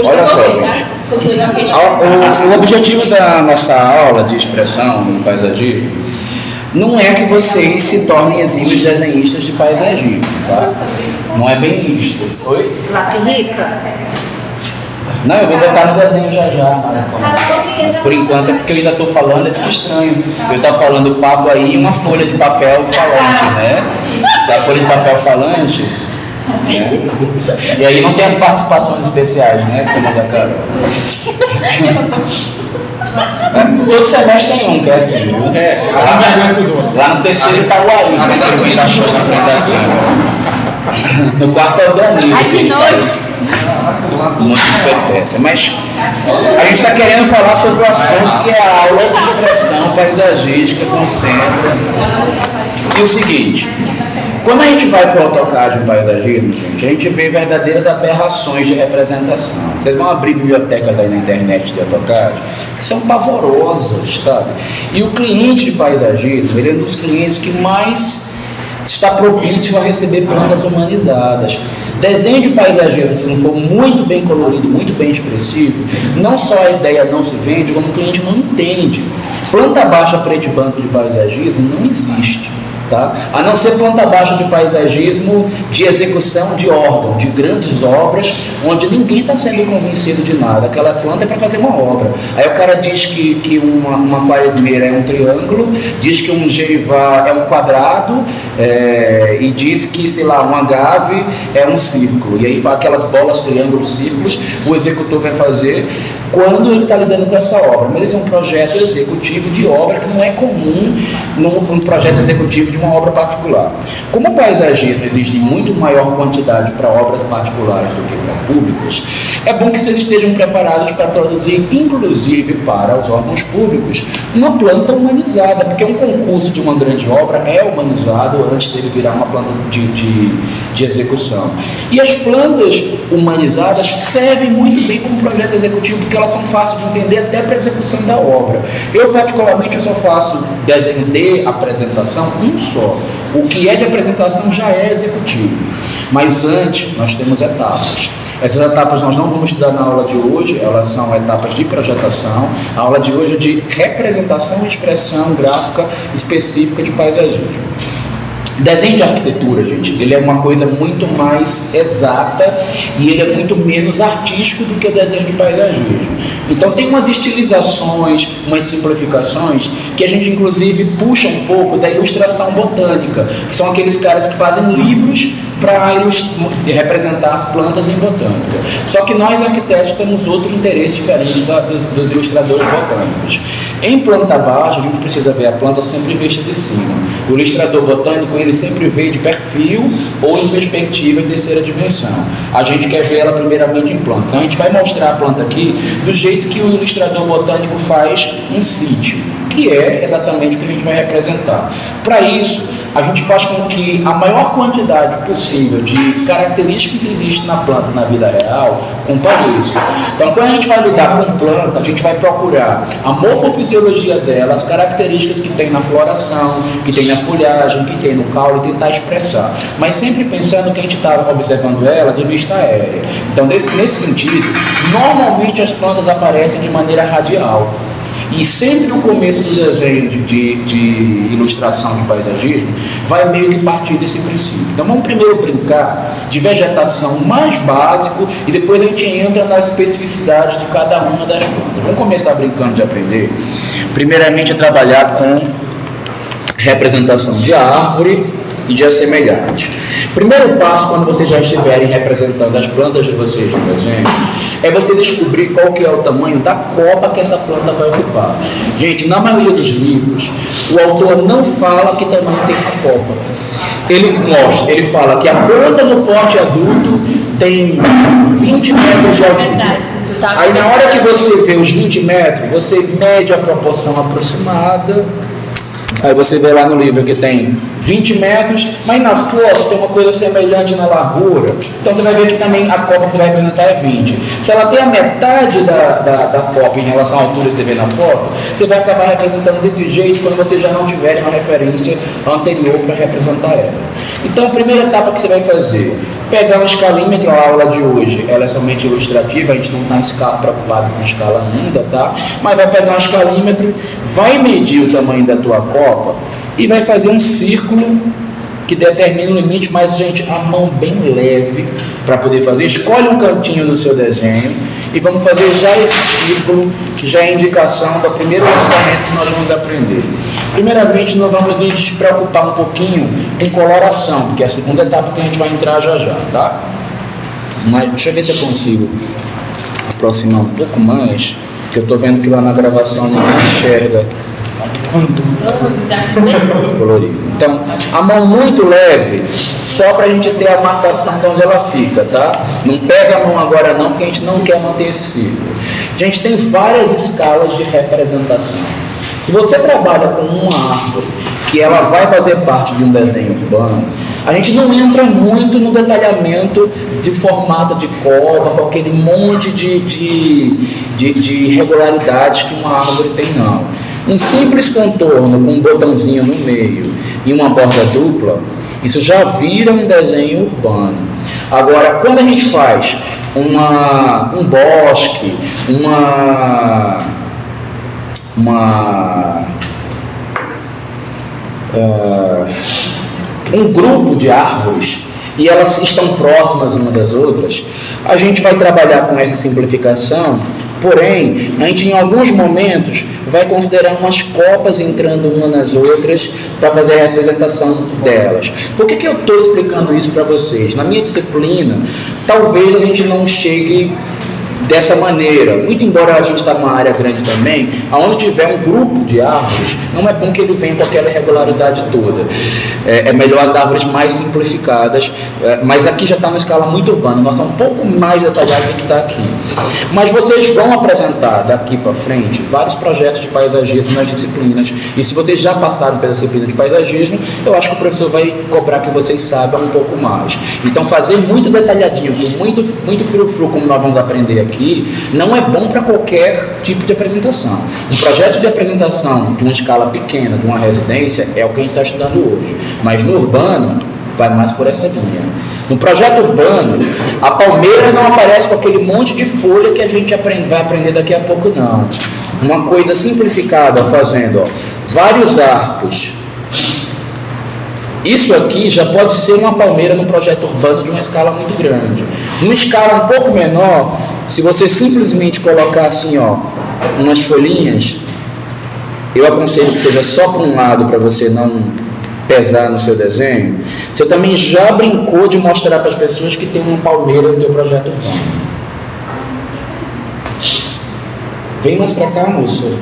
Olha só, gente. O objetivo da nossa aula de expressão em paisagismo não é que vocês se tornem exímios desenhistas de paisagismo, tá? Não é bem isso. Oi? Classe rica? Não, eu vou botar no desenho já. Mas por enquanto é porque eu ainda estou falando, fica estranho. Eu estou falando papo aí e uma folha de papel falante, né? Sabe a folha de papel falante? Né? E aí não tem as participações especiais, né? Como a da Carol. Todo semestre tem um que é assim, viu? Lá no terceiro tá o Ari, que vem da show na frente da câmera. No quarto é o Danilo. Ai, que nojo! Muito competência. Mas a gente está querendo falar sobre o assunto que é a aula de expressão paisagística com centro. E o seguinte, quando a gente vai para o AutoCAD em paisagismo, gente, a gente vê verdadeiras aberrações de representação. Vocês vão abrir bibliotecas aí na internet de AutoCAD que são pavorosas, sabe? E o cliente de paisagismo, ele é um dos clientes que mais está propício a receber plantas humanizadas. Desenho de paisagismo, se não for muito bem colorido, muito bem expressivo, não só a ideia não se vende, como o cliente não entende. Planta baixa preto e branco de paisagismo não existe. Tá? A não ser planta baixa de paisagismo de execução de órgão, de grandes obras, onde ninguém está sendo convencido de nada. Aquela planta é para fazer uma obra. Aí o cara diz que uma quaresmeira é um triângulo, diz que um gerivá é um quadrado, e diz que, sei lá, um agave é um círculo. E aí aquelas bolas, triângulos, círculos, o executor vai fazer quando ele está lidando com essa obra. Mas esse é um projeto executivo de obra que não é comum num projeto executivo de uma obra particular. Como o paisagismo existe em muito maior quantidade para obras particulares do que para públicas, é bom que vocês estejam preparados para produzir, inclusive para os órgãos públicos, uma planta humanizada, porque um concurso de uma grande obra é humanizado antes dele virar uma planta de execução. E as plantas humanizadas servem muito bem como projeto executivo, porque elas são fáceis de entender até para a execução da obra. Eu, particularmente, só faço desenho de apresentação só. O que é de apresentação já é executivo. Mas antes, nós temos etapas. Essas etapas nós não vamos estudar na aula de hoje, elas são etapas de projetação. A aula de hoje é de representação e expressão gráfica específica de paisagismo. Desenho de arquitetura, gente, ele é uma coisa muito mais exata e ele é muito menos artístico do que o desenho de paisagismo. Então tem umas estilizações, umas simplificações que a gente inclusive puxa um pouco da ilustração botânica, que são aqueles caras que fazem livros para representar as plantas em botânica. Só que nós arquitetos temos outro interesse diferente dos ilustradores botânicos. Em planta baixa, a gente precisa ver a planta sempre vista de cima. O ilustrador botânico, ele sempre vê de perfil ou em perspectiva em terceira dimensão. A gente quer ver ela primeiramente em planta. Então a gente vai mostrar a planta aqui do jeito que o ilustrador botânico faz em sítio, que é exatamente o que a gente vai representar. Para isso, a gente faz com que a maior quantidade possível de características que existe na planta na vida real compareça. Então, quando a gente vai lidar com planta, a gente vai procurar a morfofisiologia dela, as características que tem na floração, que tem na folhagem, que tem no caule, e tentar expressar. Mas sempre pensando que a gente está observando ela de vista aérea. Então, nesse sentido, normalmente as plantas aparecem de maneira radial. E sempre no começo do desenho de ilustração de paisagismo vai meio que partir desse princípio. Então vamos primeiro brincar de vegetação mais básico e depois a gente entra na especificidade de cada uma das plantas. Vamos começar brincando de aprender. Primeiramente a trabalhar com representação de árvore e de assemelhante. Primeiro passo, quando vocês já estiverem representando as plantas de vocês no desenho, é você descobrir qual que é o tamanho da copa que essa planta vai ocupar. Gente, na maioria dos livros, o autor não fala que tamanho tem a copa. Ele fala que a planta no pote adulto tem 20 metros de altura. Aí na hora que você vê os 20 metros, você mede a proporção aproximada. Aí você vê lá no livro que tem 20 metros, mas na foto tem uma coisa semelhante na largura. Então você vai ver que também a copa que você vai representar é 20. Se ela tem a metade da copa em relação à altura que você vê na foto, você vai acabar representando desse jeito quando você já não tiver uma referência anterior para representar ela. Então a primeira etapa que você vai fazer, pegar um escalímetro. A aula de hoje ela é somente ilustrativa, a gente não está preocupado com escala ainda, tá? Mas vai pegar um escalímetro, vai medir o tamanho da tua copa e vai fazer um círculo que determina o limite, mas, gente, a mão bem leve para poder fazer. Escolhe um cantinho do seu desenho e vamos fazer já esse círculo, que já é indicação do primeiro lançamento que nós vamos aprender. Primeiramente, nós vamos nos preocupar um pouquinho com coloração, porque é a segunda etapa que a gente vai entrar já já, tá? Mas deixa eu ver se eu consigo aproximar um pouco mais, porque eu estou vendo que lá na gravação ninguém enxerga colorido. Então, a mão muito leve, só para a gente ter a marcação de onde ela fica, tá? Não pesa a mão agora não, porque a gente não quer manter esse círculo. A gente tem várias escalas de representação. Se você trabalha com uma árvore que ela vai fazer parte de um desenho urbano, a gente não entra muito no detalhamento de formato de copa, com aquele monte de irregularidades que uma árvore tem, não. Um simples contorno com um botãozinho no meio e uma borda dupla, isso já vira um desenho urbano. Agora, quando a gente faz um bosque, um grupo de árvores e elas estão próximas umas das outras, a gente vai trabalhar com essa simplificação. Porém, a gente em alguns momentos vai considerar umas copas entrando uma nas outras para fazer a representação delas. Por que eu estou explicando isso para vocês? Na minha disciplina, talvez a gente não chegue dessa maneira, muito embora a gente está numa área grande também, onde tiver um grupo de árvores, não é bom que ele venha com aquela regularidade toda. É melhor as árvores mais simplificadas, mas aqui já está numa escala muito urbana, nós somos um pouco mais detalhados do que está aqui. Mas vocês vão apresentar daqui para frente vários projetos de paisagismo nas disciplinas, e se vocês já passaram pela disciplina de paisagismo, eu acho que o professor vai cobrar que vocês saibam um pouco mais. Então fazer muito detalhadinho, com muito frufru, como nós vamos aprender aqui, não é bom para qualquer tipo de apresentação. Um projeto de apresentação de uma escala pequena, de uma residência, é o que a gente está estudando hoje. Mas no urbano, vai mais por essa linha. No projeto urbano, a palmeira não aparece com aquele monte de folha que a gente vai aprender daqui a pouco, não. Uma coisa simplificada, fazendo vários arcos. Isso aqui já pode ser uma palmeira num projeto urbano de uma escala muito grande. Numa escala um pouco menor, se você simplesmente colocar assim, umas folhinhas, eu aconselho que seja só para um lado, para você não pesar no seu desenho. Você também já brincou de mostrar para as pessoas que tem uma palmeira no teu projeto urbano. Vem mais para cá, moço.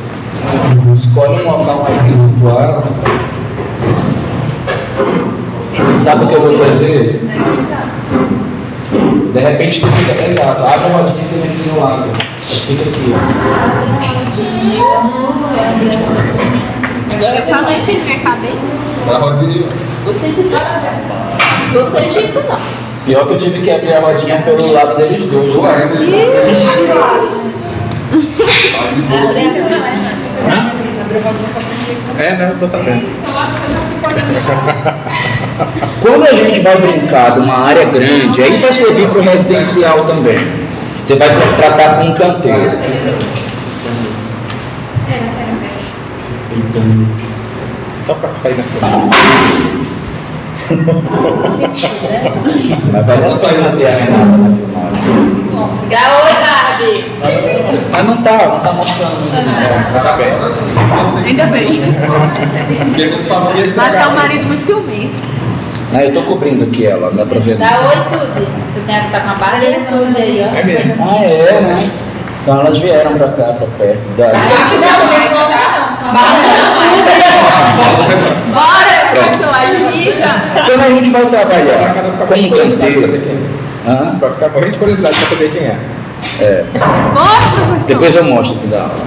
Escolhe um local mais bem situado. Sabe o que eu vou fazer? De repente tu fica exato, abre a rodinha e você vem aqui do lado. Fica aqui. Agora eu falei que ele ia caber. Da rodinha. Gostei disso. Gostei disso não. Pior que eu tive que abrir a rodinha pelo lado deles dois. Não, tô sabendo. Quando a gente vai brincar de uma área grande, aí vai servir para o residencial também. Você vai tratar com um canteiro. Só para sair da frente. Mas vai não sair na Renata na filmagem. Oi, Barbie. Mas não tá mostrando muito. Tá bem. Ainda bem. Mas é um marido muito ciumento. Eu tô cobrindo aqui ela, dá pra ver. Dá oi, Suzy. Você tem que tá com a barra da Suzy aí, ó. É mesmo. Né? Então elas vieram pra cá, pra perto. Bora, professor, ajuda. Então a gente vai trabalhar com um canteiro. Vai ficar morrendo de curiosidade para saber quem é. Mostra, professor. Depois eu mostro aqui da aula.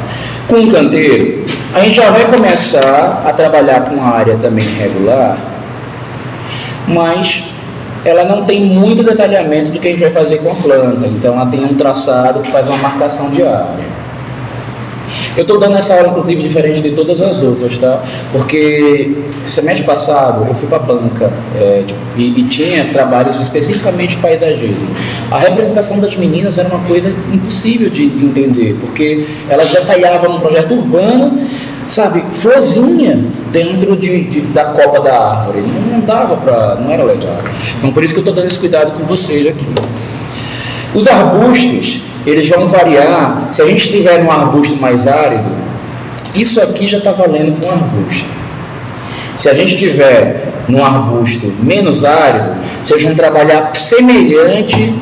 Com um canteiro, a gente já vai começar a trabalhar com uma área também irregular, mas ela não tem muito detalhamento do que a gente vai fazer com a planta. Então ela tem um traçado que faz uma marcação de área. Eu estou dando essa aula, inclusive, diferente de todas as outras, tá? Porque semestre passado eu fui para a banca e tinha trabalhos especificamente de paisagismo. A representação das meninas era uma coisa impossível de entender, porque elas detalhavam um projeto urbano, sabe, florzinha dentro da copa da árvore. Não dava para, não era legal. Então, por isso que eu estou dando esse cuidado com vocês aqui. Os arbustos, eles vão variar. Se a gente estiver num arbusto mais árido, isso aqui já está valendo para um arbusto. Se a gente estiver num arbusto menos árido, vocês vão trabalhar semelhante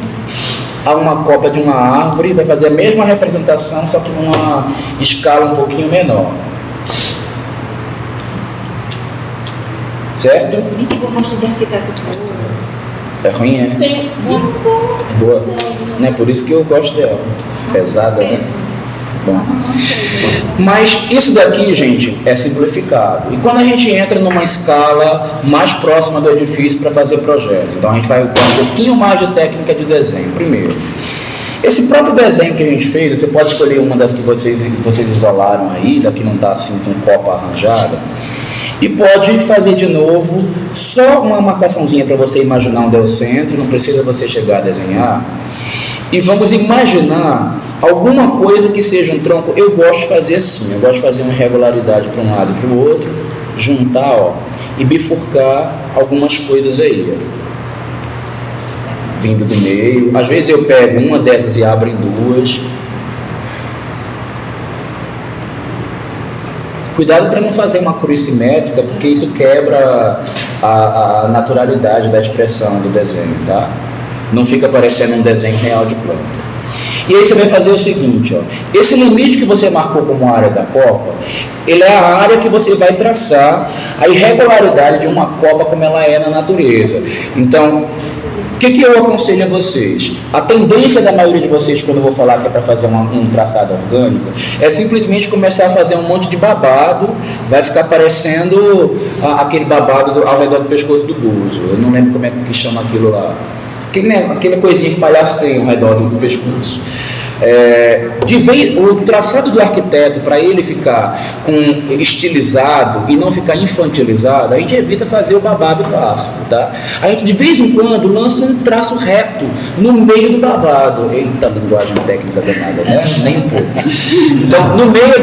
a uma copa de uma árvore, vai fazer a mesma representação, só que numa escala um pouquinho menor. Certo? Vi que gosta de arquitetura. É ruim, é? Tem Boa. Não é por isso que eu gosto dela. Pesada, né? Bom. Mas isso daqui, gente, é simplificado. E quando a gente entra numa escala mais próxima do edifício para fazer projeto, então a gente vai usar um pouquinho mais de técnica de desenho. Primeiro, esse próprio desenho que a gente fez, você pode escolher uma das que vocês isolaram aí, da que não está assim com copa arranjada, e pode fazer de novo só uma marcaçãozinha para você imaginar onde é o centro, não precisa você chegar a desenhar. E vamos imaginar alguma coisa que seja um tronco. Eu gosto de fazer assim, eu gosto de fazer uma irregularidade para um lado e para o outro, juntar, ó, e bifurcar algumas coisas aí, ó, vindo do meio. Às vezes eu pego uma dessas e abro em duas. Cuidado para não fazer uma cruz simétrica, porque isso quebra a naturalidade da expressão do desenho, tá? Não fica parecendo um desenho real de planta. E aí você vai fazer o seguinte, ó, esse limite que você marcou como área da copa, ele é a área que você vai traçar a irregularidade de uma copa como ela é na natureza. Então, o que eu aconselho a vocês? A tendência da maioria de vocês, quando eu vou falar que é para fazer um traçado orgânico, é simplesmente começar a fazer um monte de babado, vai ficar parecendo aquele babado ao redor do pescoço do buzo. Eu não lembro como é que chama aquilo lá. Aquela coisinha que o palhaço tem ao redor do pescoço. O traçado do arquiteto, para ele ficar estilizado e não ficar infantilizado, a gente evita fazer o babado clássico, tá? A gente de vez em quando lança um traço reto no meio do babado. Eita, linguagem técnica danada, né? Nem um pouco. Então, no meio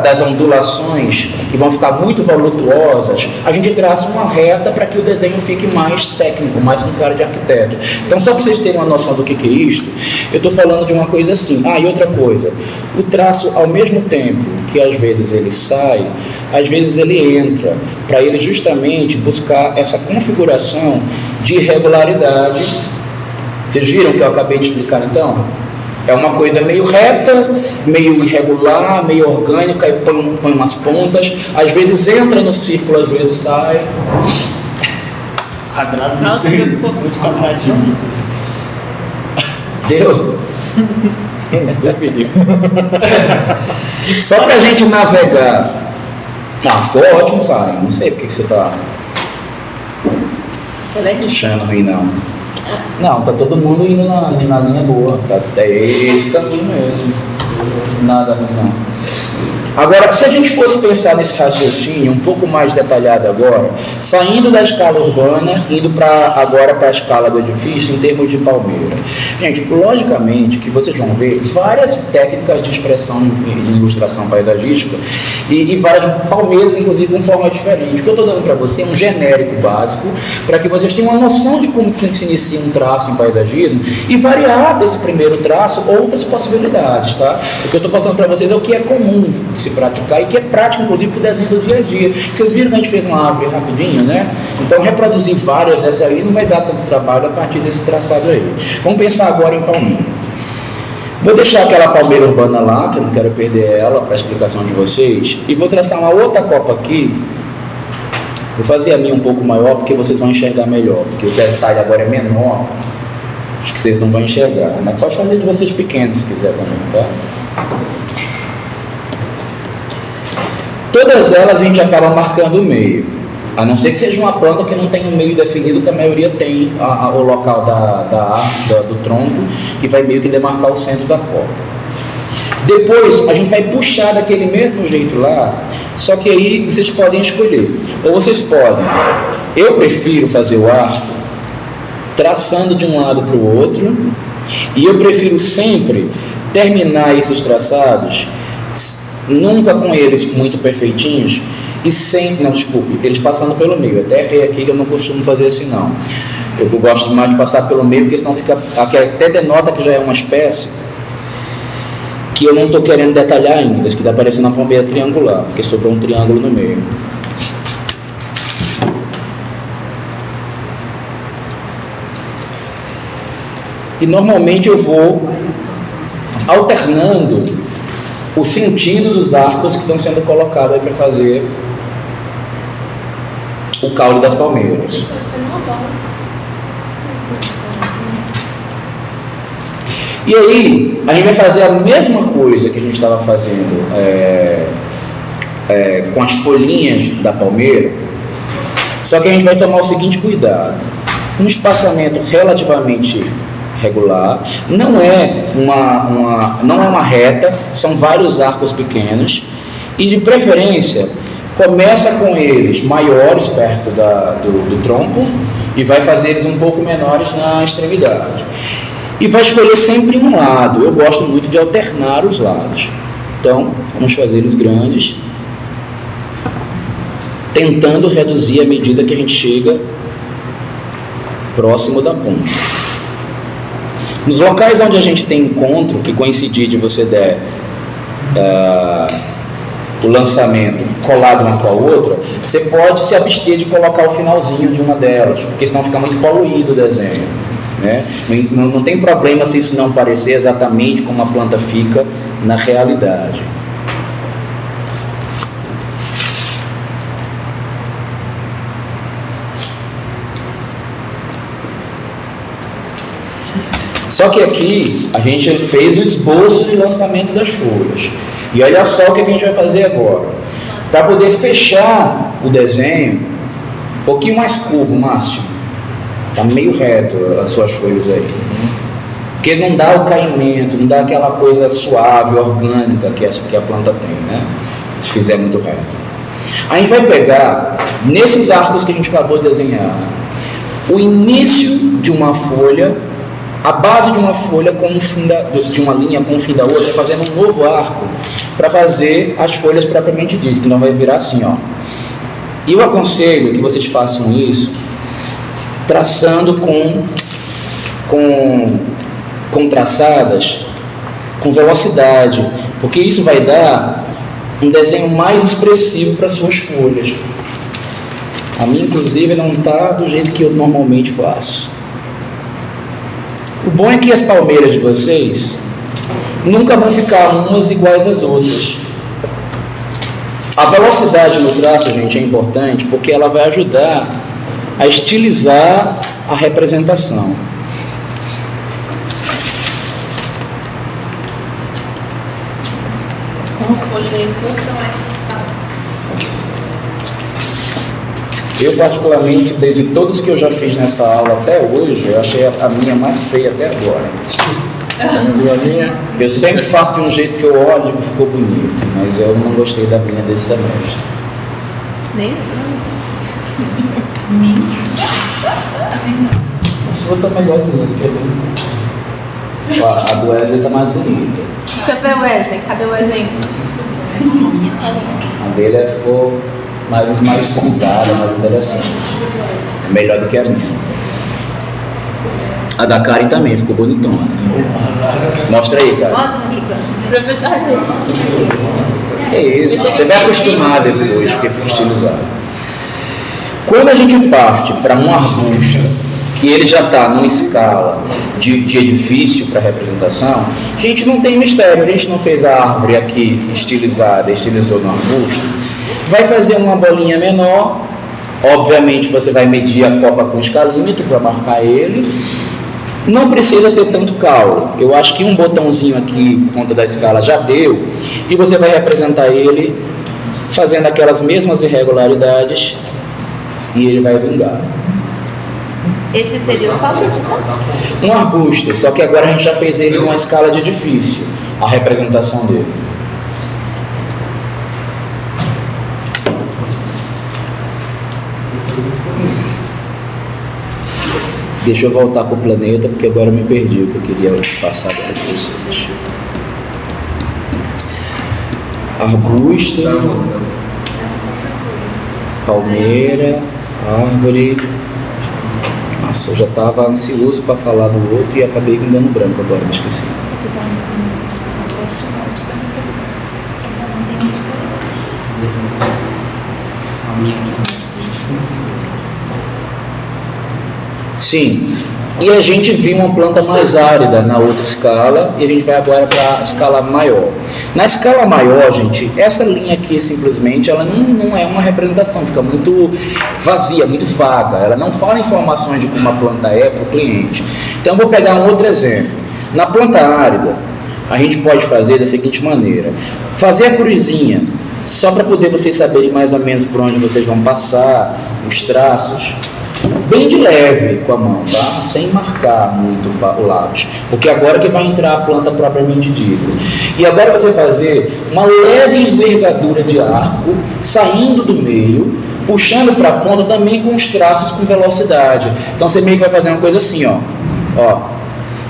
das ondulações, que vão ficar muito voluptuosas, a gente traça uma reta para que o desenho fique mais técnico, mais com cara de arquiteto. Então, só para vocês terem uma noção do que é isto, eu estou falando de uma coisa assim. E outra coisa, o traço, ao mesmo tempo que às vezes ele sai, às vezes ele entra, para ele justamente buscar essa configuração de irregularidade. Vocês viram que eu acabei de explicar então? É uma coisa meio reta, meio irregular, meio orgânica, e põe umas pontas, às vezes entra no círculo, às vezes sai. Quadrado. Nossa, ficou Muito quadradinho. Deu? Deus me livre. Só pra gente navegar. Ficou ótimo, cara. Não sei porque que você tá achando ruim, não. Não, tá todo mundo indo na linha boa. É esse caminho mesmo. Nada ruim, não. Agora, se a gente fosse pensar nesse raciocínio um pouco mais detalhado agora, saindo da escala urbana, indo agora para a escala do edifício em termos de palmeira. Gente, logicamente que vocês vão ver várias técnicas de expressão em ilustração paisagística e várias palmeiras, inclusive, com forma diferente. O que eu estou dando para você é um genérico básico para que vocês tenham uma noção de como se inicia um traço em paisagismo e variar desse primeiro traço outras possibilidades, tá? O que eu estou passando para vocês é o que é comum de se praticar e que é prático, inclusive, para o desenho do dia a dia. Vocês viram que a gente fez uma árvore rapidinho, né? Então, reproduzir várias dessa aí não vai dar tanto trabalho a partir desse traçado aí. Vamos pensar agora em palmeira. Vou deixar aquela palmeira urbana lá, que eu não quero perder ela para a explicação de vocês, e vou traçar uma outra copa aqui. Vou fazer a minha um pouco maior, porque vocês vão enxergar melhor, porque o detalhe agora é menor, acho que vocês não vão enxergar, mas pode fazer de vocês pequenos se quiser também, tá? Todas elas a gente acaba marcando o meio, a não ser que seja uma planta que não tenha um meio definido, que a maioria tem o local do tronco, que vai meio que demarcar o centro da copa. Depois a gente vai puxar daquele mesmo jeito lá, só que aí vocês podem escolher. Ou vocês podem, eu prefiro fazer o arco traçando de um lado para o outro, e eu prefiro sempre terminar esses traçados, nunca com eles muito perfeitinhos, e sempre, não, desculpe, eles passando pelo meio. Até errei aqui que eu não costumo fazer assim não. Eu gosto mais de passar pelo meio, porque senão fica, aqui até denota que já é uma espécie que eu não estou querendo detalhar ainda, que está parecendo uma palmeira triangular, porque sobrou um triângulo no meio. E normalmente eu vou alternando o sentido dos arcos que estão sendo colocados aí para fazer o caule das palmeiras. E aí, a gente vai fazer a mesma coisa que a gente estava fazendo com as folhinhas da palmeira, só que a gente vai tomar o seguinte cuidado: um espaçamento relativamente regular, não é uma reta, são vários arcos pequenos, e de preferência começa com eles maiores perto do tronco e vai fazer eles um pouco menores na extremidade. E vai escolher sempre um lado. Eu gosto muito de alternar os lados. Então, vamos fazer eles grandes, tentando reduzir à medida que a gente chega próximo da ponta. Nos locais onde a gente tem encontro, que coincidir de você der o lançamento colado uma com a outra, você pode se abster de colocar o finalzinho de uma delas, porque senão fica muito poluído o desenho, né? Não tem problema se isso não parecer exatamente como a planta fica na realidade. Só que aqui a gente fez o esboço de lançamento das folhas. E olha só o que a gente vai fazer agora. Para poder fechar o desenho, um pouquinho mais curvo, Márcio. Está meio reto as suas folhas aí. Porque não dá o caimento, não dá aquela coisa suave, orgânica que a planta tem, né? Se fizer muito reto. A gente vai pegar, nesses arcos que a gente acabou de desenhar, o início de uma folha, a base de uma folha com o fim de uma linha com o fim da outra, fazendo um novo arco para fazer as folhas propriamente ditas. Então vai virar assim, ó. E eu aconselho que vocês façam isso traçando com traçadas com velocidade, porque isso vai dar um desenho mais expressivo para suas folhas. A minha, inclusive, não está do jeito que eu normalmente faço. O bom é que as palmeiras de vocês nunca vão ficar umas iguais às outras. A velocidade no traço, gente, é importante porque ela vai ajudar a estilizar a representação. Vamos escolher um pouco mais. Eu, particularmente, de todos que eu já fiz nessa aula até hoje, eu achei a minha mais feia até agora. Eu sempre faço de um jeito que eu olho e ficou bonito, mas eu não gostei da minha desse semestre. Nem A sua tá melhorzinha do que a minha. A do Wesley tá mais bonita. Cadê o Wesley? Cadê o exemplo? A dele ficou mais estilizada, mais interessante. Melhor do que a minha. A da Karen também ficou bonitona. Mostra aí, cara. Mostra, Rica. Professor, Que isso? Você vai acostumar depois, porque fica estilizado. Quando a gente parte para um arbusto, que ele já está numa escala de edifício para representação, a gente não tem mistério. A gente não fez a árvore aqui estilizada, estilizou no arbusto. Vai fazer uma bolinha menor. Obviamente você vai medir a copa com escalímetro para marcar ele. Não precisa ter tanto caule. Eu acho que um botãozinho aqui, por conta da escala, já deu. E você vai representar ele fazendo aquelas mesmas irregularidades e ele vai vingar. Esse seria o palmito. Um arbusto, só que agora a gente já fez ele em uma escala de edifício, a representação dele. Deixa eu voltar para o planeta, porque agora eu me perdi o que eu queria passar para as pessoas. Arbusto, palmeira, árvore. Nossa, eu já estava ansioso para falar do outro e acabei me dando branco agora, me esqueci. Sim, e a gente viu uma planta mais árida na outra escala e a gente vai agora para a escala maior. Na escala maior, gente, essa linha aqui simplesmente ela não é uma representação, fica muito vazia, muito vaga, ela não fala informações de como a planta é para o cliente. Então eu vou pegar um outro exemplo. Na planta árida, a gente pode fazer da seguinte maneira: fazer a cruzinha, só para poder vocês saberem mais ou menos por onde vocês vão passar, os traços. Bem de leve com a mão, tá? Sem marcar muito o lápis, porque agora que vai entrar a planta propriamente dita. E agora você fazer uma leve envergadura de arco, saindo do meio, puxando para a ponta também com os traços com velocidade. Então você meio que vai fazer uma coisa assim, ó.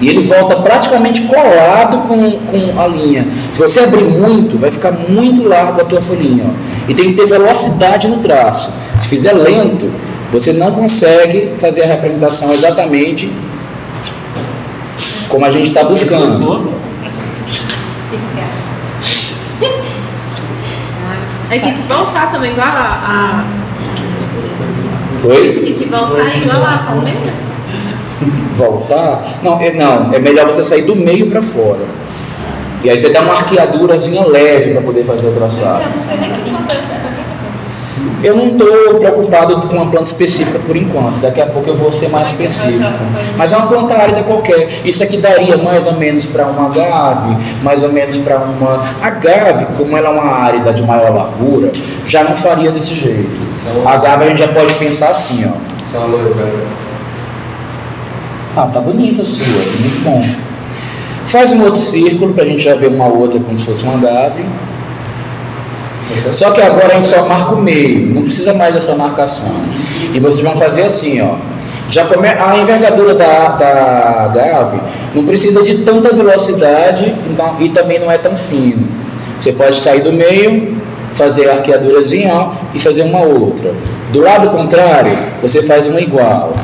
E ele volta praticamente colado com a linha. Se você abrir muito, vai ficar muito largo a tua folhinha, ó. E tem que ter velocidade no traço. Se fizer lento, você não consegue fazer a representação exatamente como a gente está buscando. É que voltar também igual a... Oi? E que voltar igual a palmeira? Voltar? Não, é melhor você sair do meio para fora. E aí você dá uma arqueadurazinha leve para poder fazer o traçado. Eu não sei nem o que acontece. Eu não estou preocupado com uma planta específica por enquanto, daqui a pouco eu vou ser mais específico. Mas é uma planta árida qualquer. Isso aqui daria mais ou menos para uma agave, mais ou menos para uma... Agave, como ela é uma árida de maior largura, já não faria desse jeito. A agave a gente já pode pensar assim, ó. Tá bonita a sua, muito bom. Faz um outro círculo para a gente já ver uma outra como se fosse uma agave. Só que agora a gente só marca o meio, não precisa mais dessa marcação. E vocês vão fazer assim, ó. A envergadura da agave não precisa de tanta velocidade, então, e também não é tão fino. Você pode sair do meio, fazer a arqueadurazinha, ó, e fazer uma outra. Do lado contrário, você faz uma igual.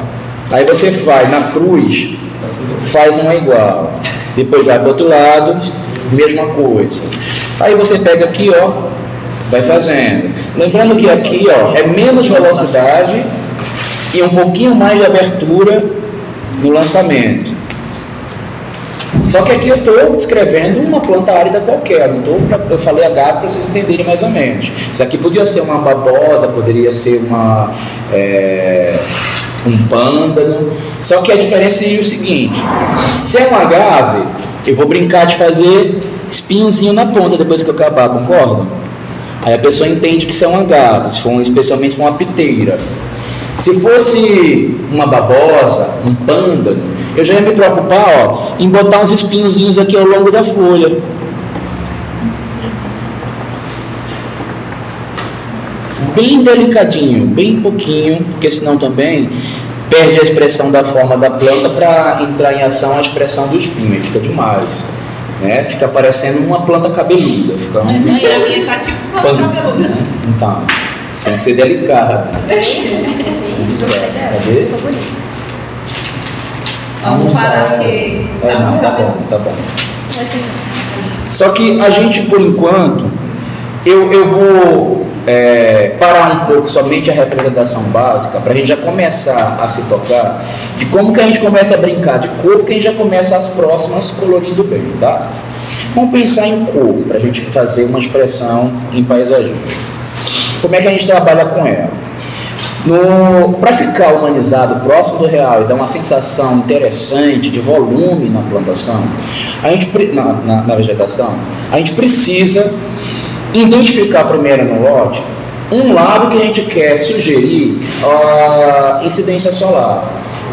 Aí você vai na cruz, faz uma igual. Depois vai para o outro lado, mesma coisa. Aí você pega aqui, ó, vai fazendo. Lembrando que aqui, ó, é menos velocidade e um pouquinho mais de abertura no lançamento. Só que aqui eu estou descrevendo uma planta árida qualquer. Eu falei agave para vocês entenderem mais ou menos. Isso aqui podia ser uma babosa, poderia ser um pândano. Só que a diferença seria o seguinte: se é um agave, eu vou brincar de fazer espinhozinho na ponta depois que eu acabar, concorda? Aí a pessoa entende que isso é um agave, especialmente se for uma piteira. Se fosse uma babosa, um pândano, eu já ia me preocupar, ó, em botar uns espinhozinhos aqui ao longo da folha. Bem delicadinho, bem pouquinho, porque senão também perde a expressão da forma da planta para entrar em ação a expressão do espinho, e fica demais. Né? Fica parecendo uma planta cabeluda. Fica a minha tá tipo planta cabeluda. Então, tem que ser delicado. Cadê? Vamos parar porque... Não, tá bom. Só que a gente, por enquanto, eu vou parar um pouco somente a representação básica, para a gente já começar a se tocar de como que a gente começa a brincar de cor, porque a gente já começa as próximas colorindo bem, tá? Vamos pensar em cor, para a gente fazer uma expressão em paisagismo. Como é que a gente trabalha com ela? Para ficar humanizado, próximo do real e dar uma sensação interessante de volume na plantação, na vegetação, a gente precisa identificar primeiro no lote um lado que a gente quer sugerir a incidência solar.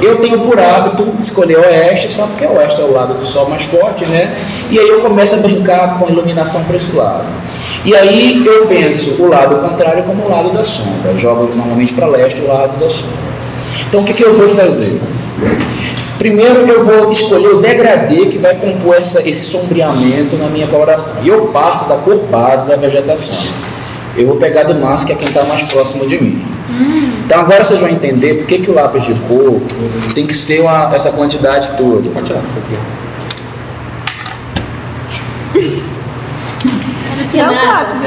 Eu tenho por hábito escolher oeste, só porque o oeste é o lado do sol mais forte, né? E aí eu começo a brincar com a iluminação para esse lado. E aí eu penso o lado contrário como o lado da sombra. Eu jogo normalmente para leste o lado da sombra. Então o que eu vou fazer? Primeiro eu vou escolher o degradê que vai compor esse sombreamento na minha coloração. E eu parto da cor base da vegetação. Eu vou pegar do máximo, que é quem está mais próximo de mim. Então agora vocês vão entender por que o lápis de cor tem que ser essa quantidade toda. Pode tirar isso aqui. Tirar os lápis,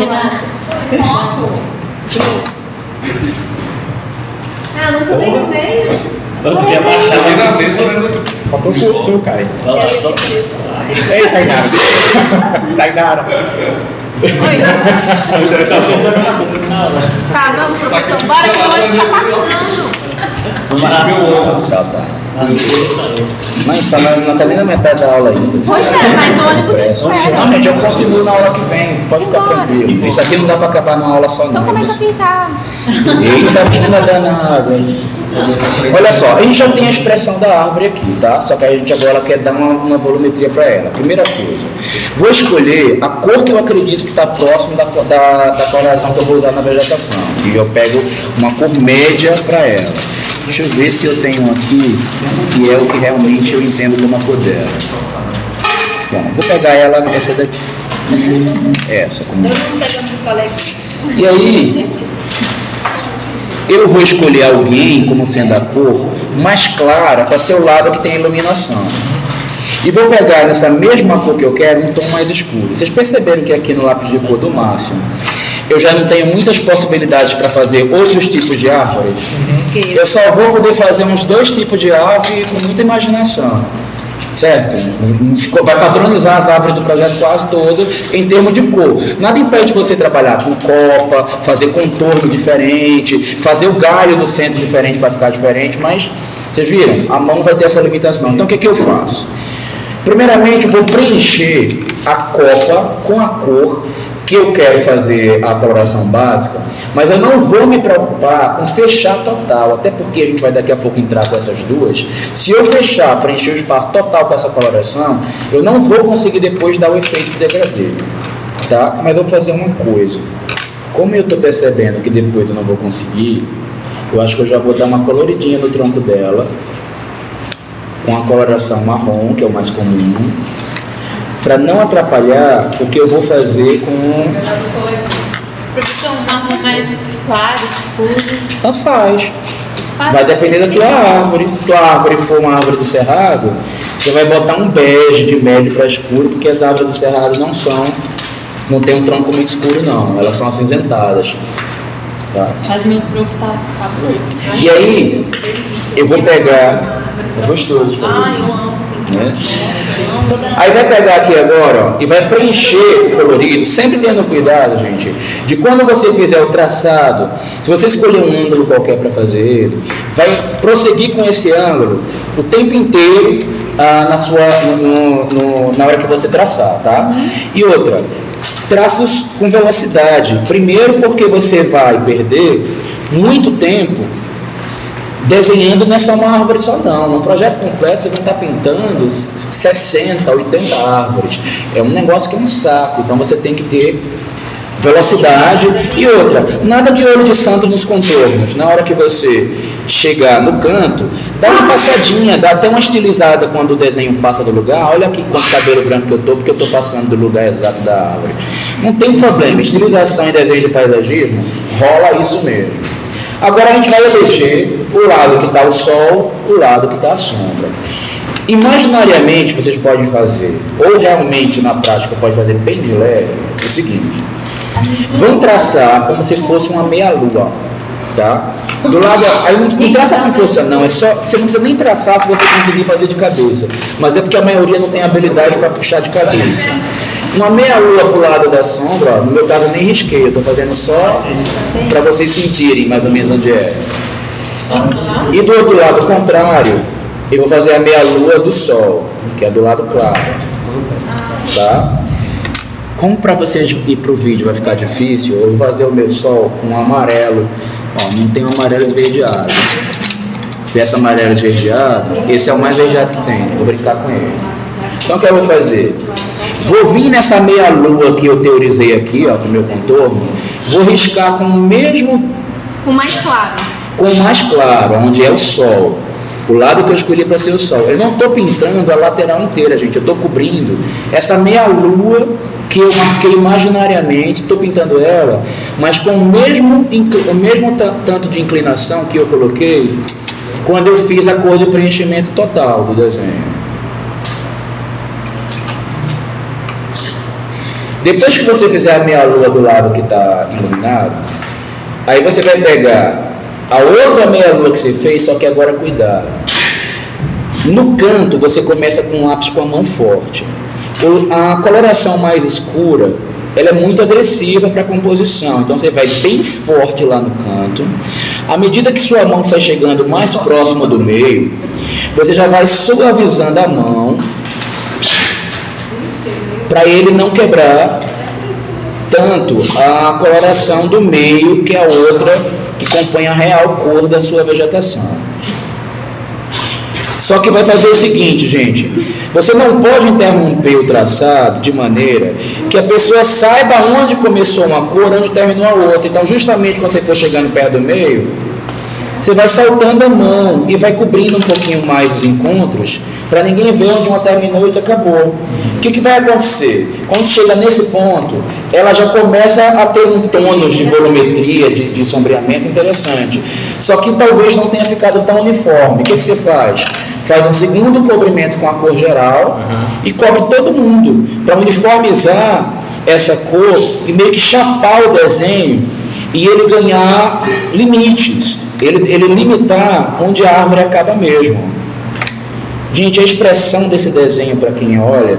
Ah, não tô bem no meio. Eu queria baixar Foi na mesa, mas faltou o teu, cara. Ei, Tainara. Tainara. Oi. Tá, vamos, professor. Bora que hoje tá passando. Tá. Mas não está nem na metade da aula ainda. Pois é, mas o ônibus espera. Não, gente, eu continuo na aula que vem. Pode ficar tranquilo. Isso aqui não dá para acabar numa aula só, Então não. começa a pintar. Eita, menina danada. Olha só, a gente já tem a expressão da árvore aqui, tá? Só que a gente agora quer dar uma volumetria para ela. Primeira coisa, vou escolher a cor que eu acredito que está próximo da coloração que eu vou usar na vegetação. E eu pego uma cor média para ela. Deixa eu ver se eu tenho aqui, que é o que realmente eu entendo como a cor dela. Bom, vou pegar ela, essa daqui. Essa. E aí, eu vou escolher alguém como sendo a cor mais clara para ser o lado que tem iluminação. E vou pegar nessa mesma cor que eu quero um tom mais escuro. Vocês perceberam que aqui no lápis de cor do Márcio eu já não tenho muitas possibilidades para fazer outros tipos de árvores. Eu só vou poder fazer uns 2 tipos de árvore com muita imaginação. Certo? Vai padronizar as árvores do projeto quase todo em termos de cor. Nada impede você trabalhar com copa, fazer contorno diferente, fazer o galho do centro diferente para ficar diferente, mas vocês viram? A mão vai ter essa limitação. Então o que eu faço? Primeiramente eu vou preencher a copa com a cor que eu quero fazer a coloração básica, mas eu não vou me preocupar com fechar total, até porque a gente vai daqui a pouco entrar com essas duas. Se eu fechar, preencher o espaço total com essa coloração, eu não vou conseguir depois dar o efeito de degradê, tá? Mas eu vou fazer uma coisa, como eu estou percebendo que depois eu não vou conseguir, eu acho que eu já vou dar uma coloridinha no tronco dela, com a coloração marrom, que é o mais comum, para não atrapalhar o que eu vou fazer com... Professor, um marrom mais claro, escuro. Tanto faz. Vai depender da tua árvore. Se tua árvore for uma árvore do cerrado, você vai botar um bege de médio para escuro, porque as árvores do cerrado não tem um tronco muito escuro não, elas são acinzentadas. Tá? Mas meu tronco tá preto. E aí, eu vou pegar... É gostoso de fazer Eu isso. amo. Né? Aí vai pegar aqui agora, ó, e vai preencher o colorido, sempre tendo cuidado, gente, de quando você fizer o traçado, se você escolher um ângulo qualquer para fazer ele, vai prosseguir com esse ângulo o tempo inteiro na hora que você traçar, tá? E outra, traços com velocidade. Primeiro porque você vai perder muito tempo desenhando não é só uma árvore só não. Num projeto completo você vai estar pintando 60, 80 árvores. É um negócio que é um saco. Então você tem que ter velocidade. E outra, nada de olho de santo nos contornos. Na hora que você chegar no canto, dá uma passadinha, dá até uma estilizada quando o desenho passa do lugar. Olha aqui quanto cabelo branco que eu tô, porque eu tô passando do lugar exato da árvore. Não tem problema, estilização e desenho de paisagismo, rola isso mesmo. Agora a gente vai eleger o lado que está o sol, o lado que está a sombra. Imaginariamente vocês podem fazer, ou realmente na prática pode fazer bem de leve, é o seguinte: vão traçar como se fosse uma meia-lua, tá? Do lado, aí não traça com força não, é só, você não precisa nem traçar se você conseguir fazer de cabeça, mas é porque a maioria não tem habilidade para puxar de cabeça. Uma meia-lua pro lado da sombra, ó, no meu caso eu nem risquei, eu estou fazendo só para vocês sentirem mais ou menos onde é. E do outro lado contrário, eu vou fazer a meia-lua do sol, que é do lado claro, tá? Como para vocês ir para o vídeo vai ficar difícil, eu vou fazer o meu sol com amarelo. Ó, não tem um amarelo esverdeado. Esse amarelo esverdeado, esse é o mais esverdeado que tem. Vou brincar com ele. Então o que eu vou fazer? Vou vir nessa meia lua que eu teorizei aqui, ó, pro meu contorno. Vou riscar com o mesmo... Com mais claro. Com o mais claro, onde é o sol. O lado que eu escolhi para ser o sol. Eu não estou pintando a lateral inteira, gente. Eu estou cobrindo essa meia lua que eu marquei imaginariamente. Estou pintando ela, mas com o mesmo tanto de inclinação que eu coloquei quando eu fiz a cor de preenchimento total do desenho. Depois que você fizer a meia lua do lado que está iluminado, aí você vai pegar a outra meia lua que você fez, só que agora cuidado. No canto você começa com um lápis com a mão forte. A coloração mais escura, ela é muito agressiva para a composição, então você vai bem forte lá no canto. À medida que sua mão vai chegando mais próximo do meio, você já vai suavizando a mão para ele não quebrar tanto a coloração do meio, que é a outra que compõe a real cor da sua vegetação. Só que vai fazer o seguinte, gente, você não pode interromper o traçado de maneira que a pessoa saiba onde começou uma cor, onde terminou a outra. Então, justamente quando você for chegando perto do meio, você vai soltando a mão e vai cobrindo um pouquinho mais os encontros para ninguém ver onde uma terminou e outra acabou. O que vai acontecer? Quando chega nesse ponto, ela já começa a ter um tônus de volumetria, de sombreamento interessante. Só que talvez não tenha ficado tão uniforme. O que você faz? Faz um segundo cobrimento com a cor geral e cobre todo mundo para uniformizar essa cor e meio que chapar o desenho e ele ganhar limites, ele limitar onde a árvore acaba mesmo. Gente, a expressão desse desenho, para quem olha,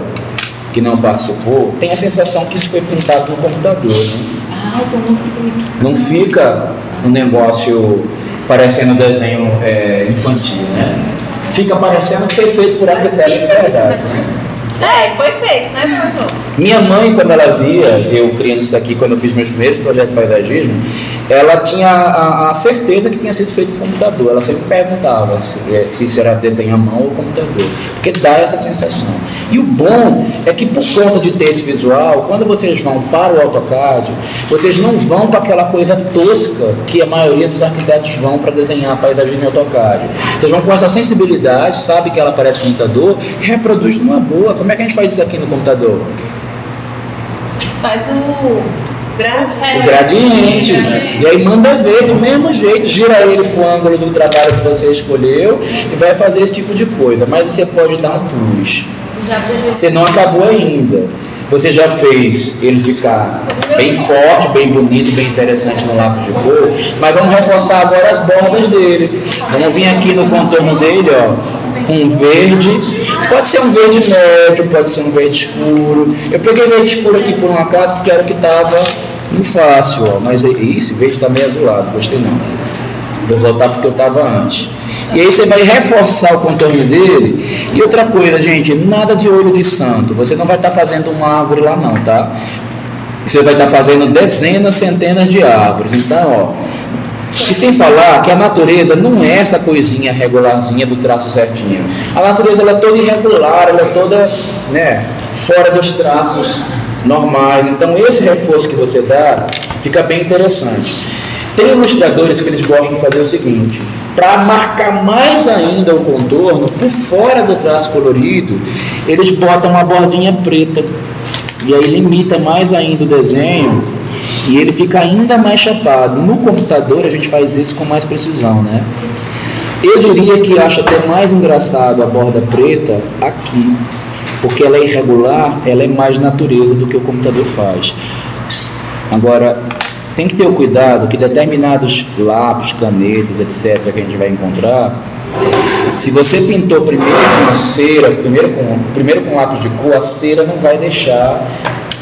que não participou, tem a sensação que isso foi pintado no computador, né? Não fica um negócio parecendo desenho infantil, né? Fica parecendo que foi feito por arquiteto de verdade, né? Foi feito, né, professor? Minha mãe, quando ela via eu criando isso aqui, quando eu fiz meus primeiros projetos de paisagismo, ela tinha a certeza que tinha sido feito com computador. Ela sempre perguntava se isso era desenho à mão ou computador, porque dá essa sensação. E o bom é que, por conta de ter esse visual, quando vocês vão para o AutoCAD, vocês não vão com aquela coisa tosca que a maioria dos arquitetos vão para desenhar paisagismo em AutoCAD. Vocês vão com essa sensibilidade, sabe que ela parece computador, e reproduz numa boa. Como é que a gente faz isso aqui no computador? Faz o gradiente, né? E aí manda ver do mesmo jeito, gira ele para o ângulo do trabalho que você escolheu e vai fazer esse tipo de coisa. Mas você pode dar um plus. Você não acabou ainda. Você já fez ele ficar bem forte, bem bonito, bem interessante no lápis de cor, mas vamos reforçar agora as bordas dele. Vamos vir aqui no contorno dele, ó. Um verde, pode ser um verde médio, pode ser um verde escuro. Eu peguei verde escuro aqui por um acaso porque era o que estava no fácil, ó. Mas esse verde está meio azulado, gostei não. Vou voltar porque eu estava antes. E aí você vai reforçar o contorno dele. E outra coisa, gente, nada de olho de santo. Você não vai estar fazendo uma árvore lá não, tá? Você vai estar fazendo dezenas, centenas de árvores. Então, ó. E sem falar que a natureza não é essa coisinha regularzinha do traço certinho. A natureza ela é toda irregular, ela é toda, né, fora dos traços normais. Então esse reforço que você dá fica bem interessante. Tem ilustradores que eles gostam de fazer o seguinte: para marcar mais ainda o contorno, por fora do traço colorido, eles botam uma bordinha preta. E aí limita mais ainda o desenho e ele fica ainda mais chapado. No computador a gente faz isso com mais precisão, né? Eu diria que acho até mais engraçado a borda preta aqui, porque ela é irregular, ela é mais natureza do que o computador faz. Agora, tem que ter o cuidado que determinados lápis, canetas, etc., que a gente vai encontrar, se você pintou primeiro com cera, primeiro com lápis de cor, a cera não vai deixar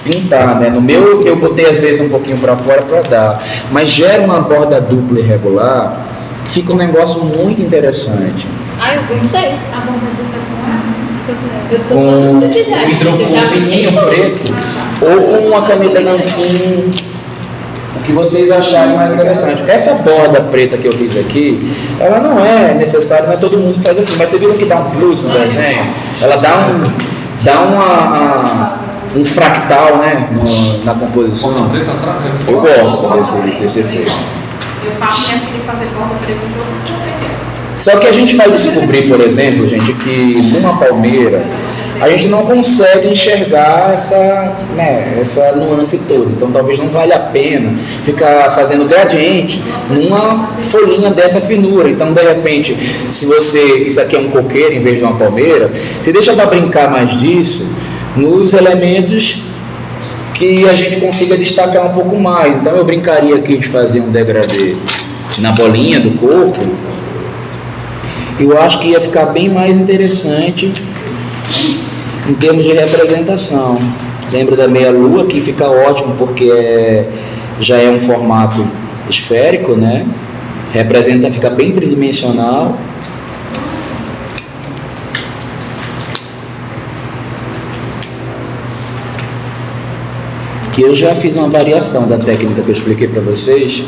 pintar, né? No meu eu botei às vezes um pouquinho para fora para dar, mas gera uma borda dupla irregular, fica um negócio muito interessante. Eu gostei. A borda dupla com lápis. Com o hidrofuro fininho preto, ou com uma caneta nanquim, o que vocês acharem mais interessante. Essa borda preta que eu fiz aqui, ela não é necessária, não é todo mundo que faz assim, mas você viu que dá um plus no desenho? Ela dá um fractal, né, na composição. Eu gosto desse efeito. Eu faço minha filha fazer borda preta de todos os conceitos. Só que a gente vai descobrir, por exemplo, gente, que numa palmeira a gente não consegue enxergar essa nuance toda. Então talvez não valha a pena ficar fazendo gradiente numa folhinha dessa finura. Então de repente, se isso aqui é um coqueiro em vez de uma palmeira, você deixa para brincar mais disso nos elementos que a gente consiga destacar um pouco mais. Então eu brincaria aqui de fazer um degradê na bolinha do corpo. Eu acho que ia ficar bem mais interessante em termos de representação. Lembra da meia-lua, que fica ótimo porque já é um formato esférico, né? Fica bem tridimensional. Que eu já fiz uma variação da técnica que eu expliquei para vocês.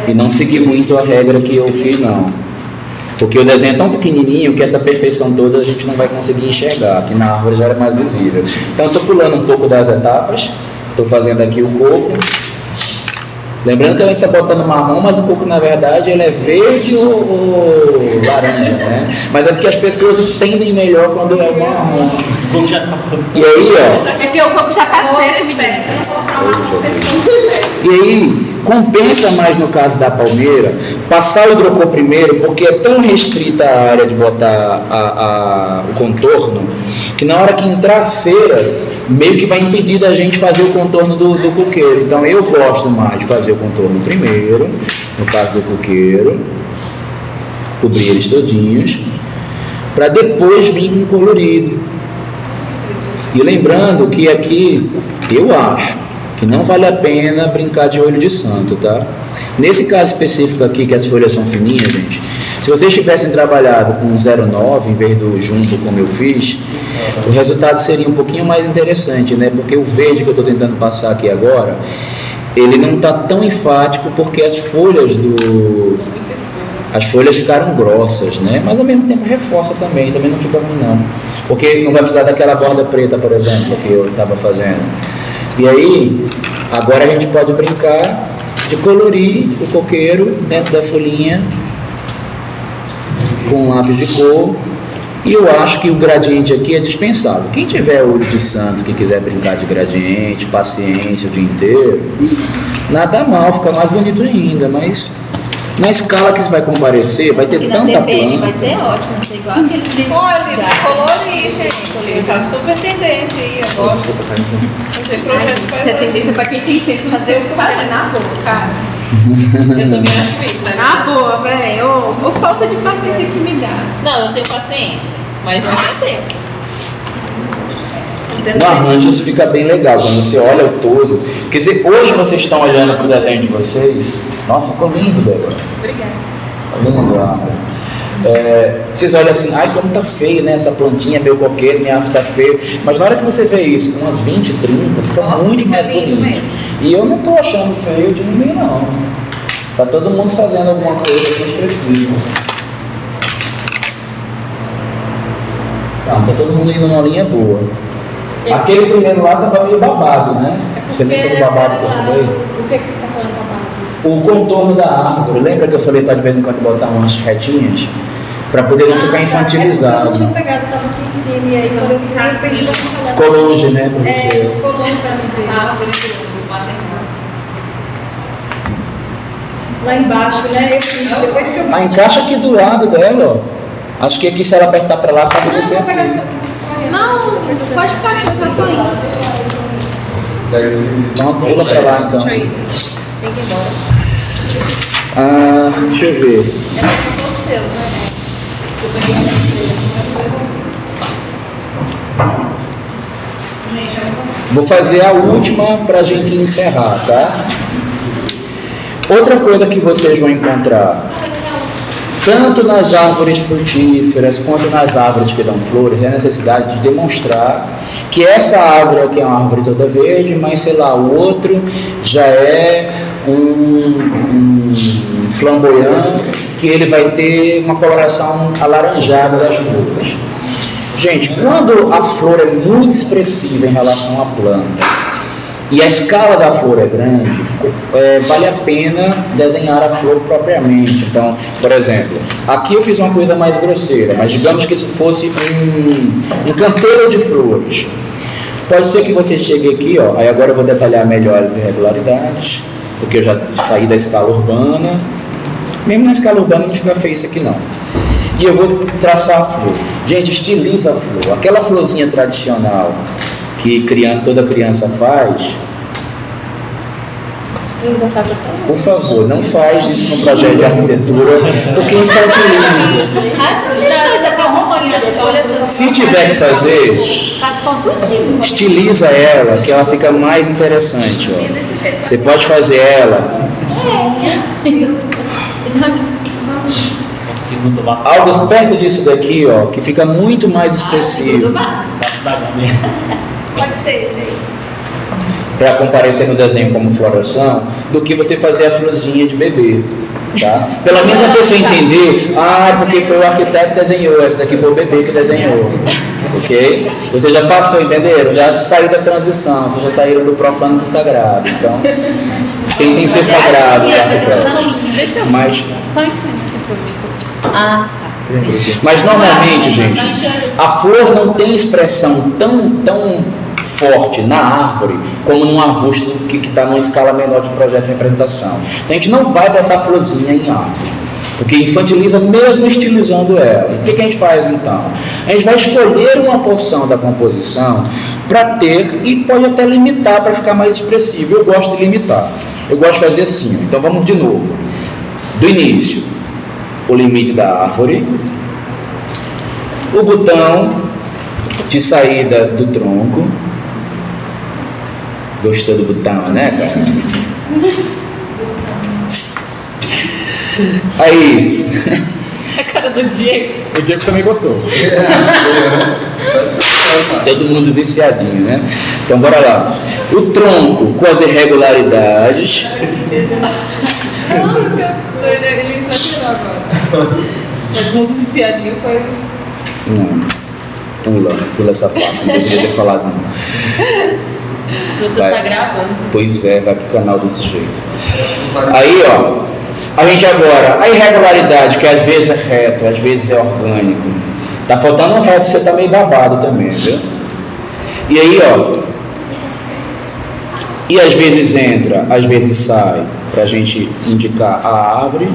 E não segui muito a regra que eu fiz, não. Porque o desenho é tão pequenininho que essa perfeição toda a gente não vai conseguir enxergar. Aqui na árvore já era mais visível. Então eu estou pulando um pouco das etapas. Estou fazendo aqui o coco. Lembrando que a gente está botando marrom, mas o coco na verdade ele é verde ou laranja, né? Mas é porque as pessoas entendem melhor quando é marrom. E aí, ó. É porque o coco já está seco, menina. E aí, compensa mais no caso da palmeira passar o hidrocor primeiro, porque é tão restrita a área de botar o contorno, que na hora que entrar a cera, meio que vai impedir da gente fazer o contorno do coqueiro. Então eu gosto mais de fazer o contorno primeiro, no caso do coqueiro, cobrir eles todinhos, para depois vir com colorido. E lembrando que aqui, eu acho que não vale a pena brincar de olho de santo, tá? Nesse caso específico aqui, que as folhas são fininhas, gente, se vocês tivessem trabalhado com 0,9 em vez do junto como eu fiz, o resultado seria um pouquinho mais interessante, né? Porque o verde que eu estou tentando passar aqui agora, ele não está tão enfático porque as folhas ficaram grossas, né? Mas ao mesmo tempo reforça também não fica ruim não. Porque não vai precisar daquela borda preta, por exemplo, que eu estava fazendo. E aí, agora a gente pode brincar de colorir o coqueiro dentro da folhinha com um lápis de cor. E eu acho que o gradiente aqui é dispensável. Quem tiver olho de santo, que quiser brincar de gradiente, paciência o dia inteiro, nada mal, fica mais bonito ainda, mas na escala que isso vai comparecer, vai ter tanta planta. Vai ser ótimo, vai ser igual aquele vídeo. Pode colorir, gente. Tá super tendência aí agora. Fazer projeto Isso é tendência pra quem tem tempo de fazer o que faz na boca, cara. Eu também acho isso, né? Na boa, velho. Ou falta de paciência que me dá. Não, eu tenho paciência, mas não tenho tempo. No arranjo isso fica bem legal, quando você olha o todo. Quer dizer, hoje vocês estão olhando para o desenho de vocês. Nossa, ficou lindo, Débora. Obrigada. Tá lindo, Ana. Vocês olham assim, ai como tá feio, né? Essa plantinha, meu coqueiro, minha árvore tá feio. Mas na hora que você vê isso com umas 20, 30, fica muito fica mais lindo bonito. mesmo. E eu não tô achando feio de ninguém, não. Tá todo mundo fazendo alguma coisa que a gente precisa. Não, tá todo mundo indo numa linha boa. Aquele primeiro lá tava meio babado, né? Você lembra do babado que eu falei? O que você está falando babado? O contorno da árvore. Lembra que eu falei para de vez em quando botar umas retinhas? Para poder não ficar infantilizado. Eu não tinha pegado, estava aqui em cima, e aí quando eu vi, eu perdi pra falar. Ficou longe, né, para você? Ficou longe pra me ver. Ah, por isso do maternal. Lá embaixo, né? Eu fui, depois que eu vi. Ah, encaixa aqui do lado dela, ó. Acho que aqui se ela apertar para lá, cabe você Vou pegar aqui. só. Não, pode ficar aqui, eu tô indo. Então pula para lá então. Tem que ir embora. Ah, deixa eu ver. São todos seus, né? Eu peguei. Vou fazer a última para a gente encerrar, tá? Outra coisa que vocês vão encontrar tanto nas árvores frutíferas quanto nas árvores que dão flores, é a necessidade de demonstrar que essa árvore aqui é uma árvore toda verde, mas sei lá, o outro já é um flamboyant, que ele vai ter uma coloração alaranjada das flores. Gente, quando a flor é muito expressiva em relação à planta e a escala da flor é grande, vale a pena desenhar a flor propriamente. Então, por exemplo, aqui eu fiz uma coisa mais grosseira, mas digamos que isso fosse um canteiro de flores. Pode ser que você chegue aqui, ó, aí agora eu vou detalhar melhor as irregularidades, porque eu já saí da escala urbana. Mesmo na escala urbana não fica feio isso aqui não. E eu vou traçar a flor. Gente, estiliza a flor. Aquela florzinha tradicional que toda criança faz, por favor, não faz isso no projeto de arquitetura, porque infantiliza. Se tiver que fazer, estiliza ela, que ela fica mais interessante. Ó. Você pode fazer ela algo perto disso daqui, ó, que fica muito mais expressivo. Pode ser esse aí. Para comparecer no desenho como floração, do que você fazer a florzinha de bebê, tá? Pelo menos a pessoa entendeu, porque foi o arquiteto que desenhou, esse daqui foi o bebê que desenhou, ok? Você já passou, entenderam? Já saiu da transição, vocês já saíram do profano para o sagrado, então tentem ser sagrado, mas mas normalmente, gente, a flor não tem expressão tão forte na árvore como num arbusto que está numa escala menor de projeto de representação. Então a gente não vai botar florzinha em árvore, porque infantiliza mesmo estilizando ela. O que a gente faz então? A gente vai escolher uma porção da composição para ter, e pode até limitar para ficar mais expressivo. Eu gosto de limitar, eu gosto de fazer assim. Então vamos de novo, do início. O limite da árvore, o botão de saída do tronco. Gostou do botão, né, cara? Aí. A cara do Diego. O Diego também gostou. Todo mundo viciadinho, né? Então bora lá. O tronco com as irregularidades. Ele exagerou agora. Todo mundo viciadinho foi. Não. Pula essa parte. Não deveria ter falado não. Você tá gravando? Pois é, vai pro canal desse jeito. Aí, ó, a gente agora, a irregularidade, que às vezes é reto, às vezes é orgânico. Tá faltando um reto, você tá meio babado também, viu? E aí, ó, e às vezes entra, às vezes sai, pra gente indicar a árvore.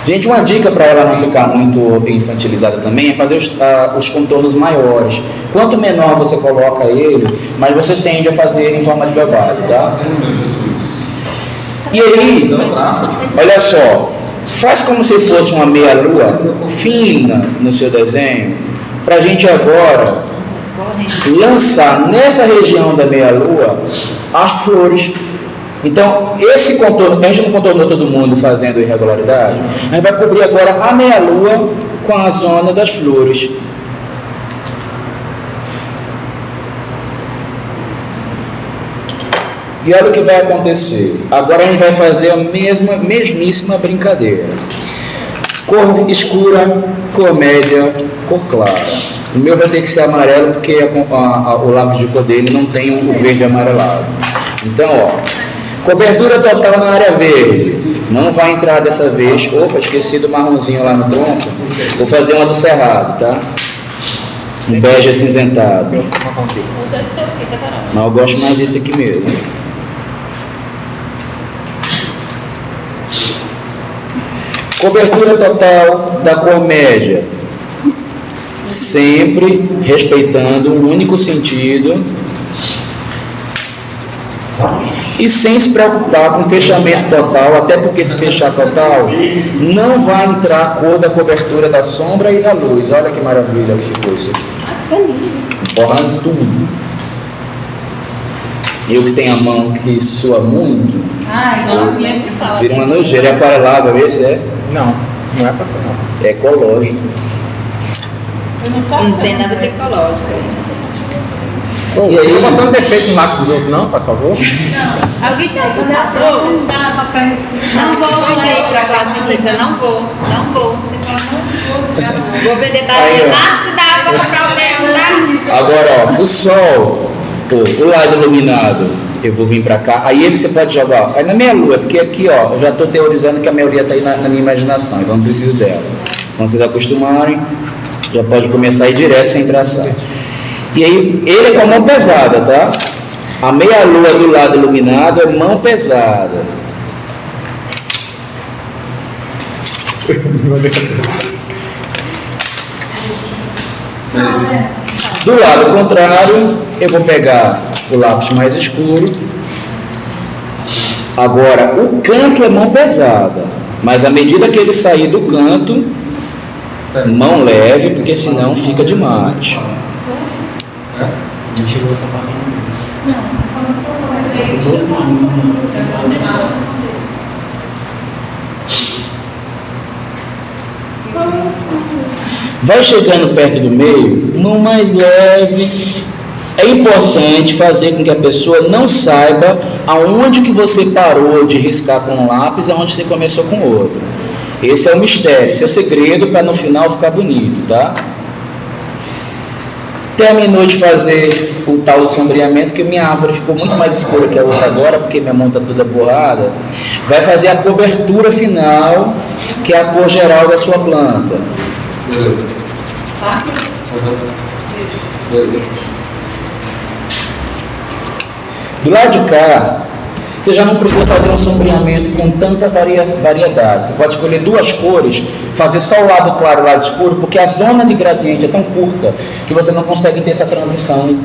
Gente, uma dica para ela não ficar muito infantilizada também é fazer os contornos maiores. Quanto menor você coloca ele, mais você tende a fazer em forma de base, tá? E aí, olha só, faz como se fosse uma meia-lua fina no seu desenho, para a gente agora lançar nessa região da meia-lua as flores. Então, esse contorno, a gente não contornou todo mundo fazendo irregularidade, a gente vai cobrir agora a meia-lua com a zona das flores. E olha o que vai acontecer. Agora a gente vai fazer a mesmíssima brincadeira. Cor escura, cor média, cor clara. O meu vai ter que ser amarelo porque o lápis de cor dele não tem o verde amarelado. Então, ó, cobertura total na área verde. Não vai entrar dessa vez. Opa, esqueci do marronzinho lá no tronco. Vou fazer uma do cerrado, tá? Um bege acinzentado. Usa seu aqui, Catarina. Mas eu gosto mais desse aqui mesmo. Cobertura total da cor média. Sempre respeitando um único sentido. E sem se preocupar com fechamento total, até porque se fechar total, não vai entrar a cor da cobertura da sombra e da luz. Olha que maravilha que ficou isso aqui. Borrando tudo. Eu que tenho a mão que sua muito, Ai, nossa, sempre fala. vira uma nojeira. É aquarelável, esse é? Não é passar não. É ecológico. Eu não posso. Não tem nada de ecológico. Ô, E aí? não botando defeito no lápis dos outros não, por favor. Alguém tem computador? Não vou pedir pra classe Rita, não vou. Vou vender pra Aí, ó. lápis da água pra caldeira, tá? Agora, ó, o sol, o lado iluminado, eu vou vir pra cá. Aí ele você pode jogar, ó, aí na minha lua, porque aqui, ó, eu já tô teorizando que a maioria tá aí na minha imaginação, então não preciso dela. Quando vocês acostumarem, já pode começar a ir direto sem traçar. E aí, ele é com a mão pesada, tá? A meia lua do lado iluminado é mão pesada. Do lado contrário, eu vou pegar o lápis mais escuro. Agora, o canto é mão pesada, mas à medida que ele sair do canto, mão leve, porque senão fica demais. Vai chegando perto do meio, mão mais leve. É importante fazer com que a pessoa não saiba aonde que você parou de riscar com um lápis e aonde você começou com outro. Esse é o mistério, esse é o segredo para no final ficar bonito, tá? Terminou de fazer o tal sombreamento, que minha árvore ficou muito mais escura que a outra agora, porque minha mão está toda borrada. Vai fazer a cobertura final, que é a cor geral da sua planta. Do lado de cá, você já não precisa fazer um sombreamento com tanta variedade. Você pode escolher duas cores, fazer só o lado claro e o lado escuro, porque a zona de gradiente é tão curta que você não consegue ter essa transição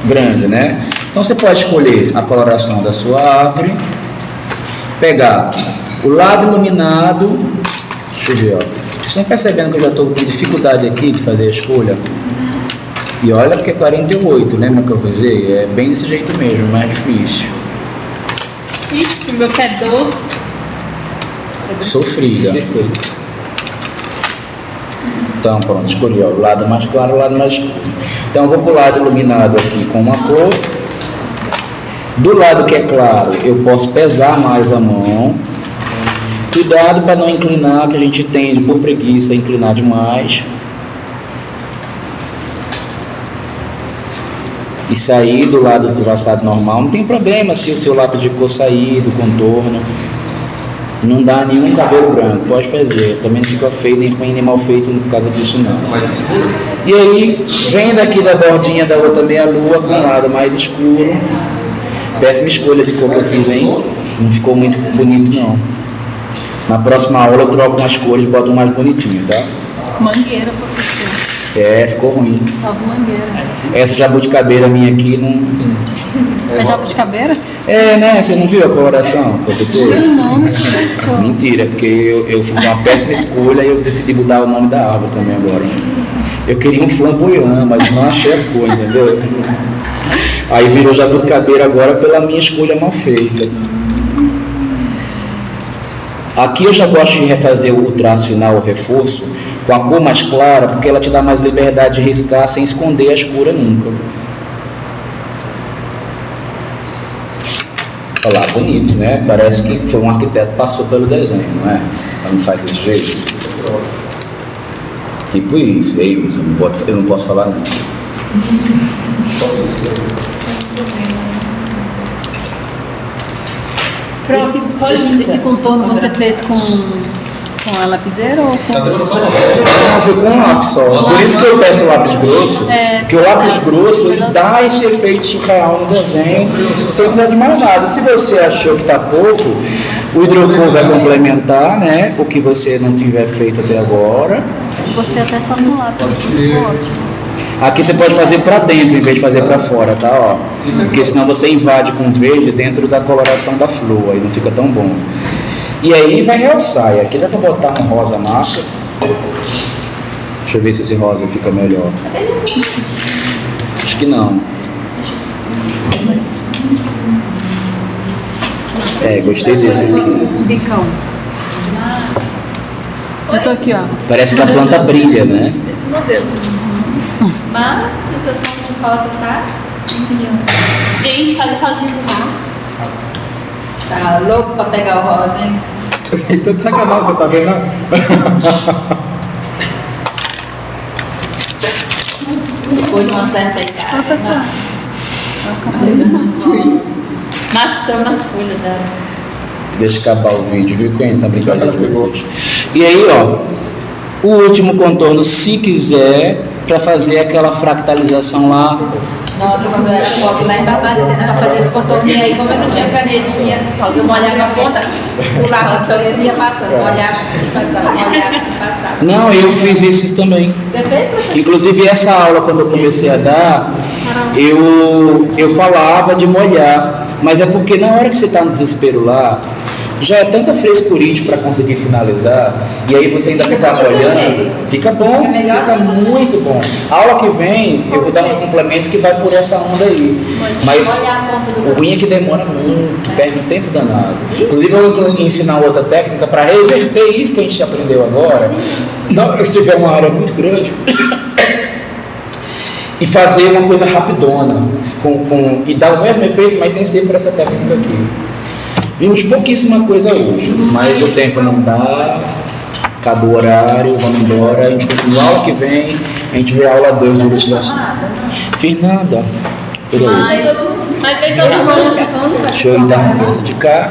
grande, né? Então você pode escolher a coloração da sua árvore, pegar o lado iluminado. Deixa eu ver, ó. Vocês estão percebendo que eu já estou com dificuldade aqui de fazer a escolha? E olha porque é 48, lembra que eu fiz? É bem desse jeito mesmo, mais difícil. Ixi, meu pé doce. Sofrida. Então pronto, escolhi ó, o lado mais claro, o lado mais escuro. Então eu vou para o lado iluminado aqui com uma cor. Do lado que é claro, eu posso pesar mais a mão. Cuidado para não inclinar, que a gente tende por preguiça a inclinar demais. E sair do lado do traçado normal, não tem problema se o seu lápis de cor sair do contorno. Não dá nenhum cabelo branco, pode fazer. Também não fica feio, nem ruim, nem mal feito por causa disso não. Mais escuro? E aí, vem daqui da bordinha da outra meia-lua com o lado mais escuro. Péssima escolha de cor que eu fiz, hein? Não ficou muito bonito não. Na próxima aula eu troco umas cores e boto um mais bonitinho, tá? Mangueira, professor. É, ficou ruim. Salve mangueira. Essa jabuticabeira minha aqui não... É jabuticabeira? É, né? Você não viu a coloração que eu botei? Não, professor. Mentira, porque eu fiz uma péssima escolha e eu decidi mudar o nome da árvore também agora. Eu queria um flamboyant, mas não achei a cor, entendeu? Aí virou jabuticabeira agora pela minha escolha mal feita. Aqui eu já gosto de refazer o traço final, o reforço, com a cor mais clara, porque ela te dá mais liberdade de riscar sem esconder a escura nunca. Olha lá, bonito, né? Parece que foi um arquiteto que passou pelo desenho, não é? Ela não faz desse jeito. Tipo isso, aí você não pode, eu não posso falar não. Esse contorno você fez com a lapiseira ou com... Não, foi com um lápis só. Por isso que eu peço lápis grosso, porque o lápis grosso ele dá esse efeito surreal no desenho, sem precisar de mais nada. Se você achou que está pouco, o hidrocor vai complementar, né? O que você não tiver feito até agora. Gostei até só no lápis. Ótimo. Aqui você pode fazer para dentro em vez de fazer para fora, tá? Ó. Porque senão você invade com verde dentro da coloração da flor, aí não fica tão bom. E aí vai realçar. E aqui dá para botar um rosa massa. Deixa eu ver se esse rosa fica melhor. Acho que não. Gostei desse aqui. Bicão. Eu tô aqui, ó. Parece que a planta brilha, né? Esse modelo. Mas, se o seu tom de rosa tá... Gente, olha o rosinha do mar. Tá louco pra pegar o rosa, hein? Tô de sacanagem, você tá vendo? Não? Depois de uma certa idade. Professor. Maçã nas folhas dela. Deixa acabar o vídeo, viu? Quem tá brincando com vocês. E aí, ó, o último contorno, se quiser, para fazer aquela fractalização lá. Nossa, quando eu era pobre lá em Barbacena, pra fazer esse contorninho aí, como eu não tinha canetinha, eu molhava a ponta, pulava a folha e ia passando, molhava e passava, molhava e passava. Não, eu fiz isso também. Você fez? Inclusive, essa aula, quando eu comecei a dar, eu falava de molhar, mas é porque na hora que você está no desespero lá, já é tanta frescurite para conseguir finalizar, e aí você ainda ficar molhando, fica bom, fica muito bom. A aula que vem, eu vou dar uns complementos que vai por essa onda aí, mas o ruim é que demora muito, perde um tempo danado. Inclusive, eu vou ensinar outra técnica para reverter isso que a gente aprendeu agora. Não, se tiver uma área muito grande, e fazer uma coisa rapidona, e dar o mesmo efeito, mas sem ser por essa técnica aqui. Vimos pouquíssima coisa hoje, mas o tempo não dá, acabou o horário, vamos embora, a gente continua a aula que vem, a gente vê a aula 2 de ilustração. Fiz nada, por aí. Mas vem todo mundo. Deixa eu ir dar uma mudança de cá.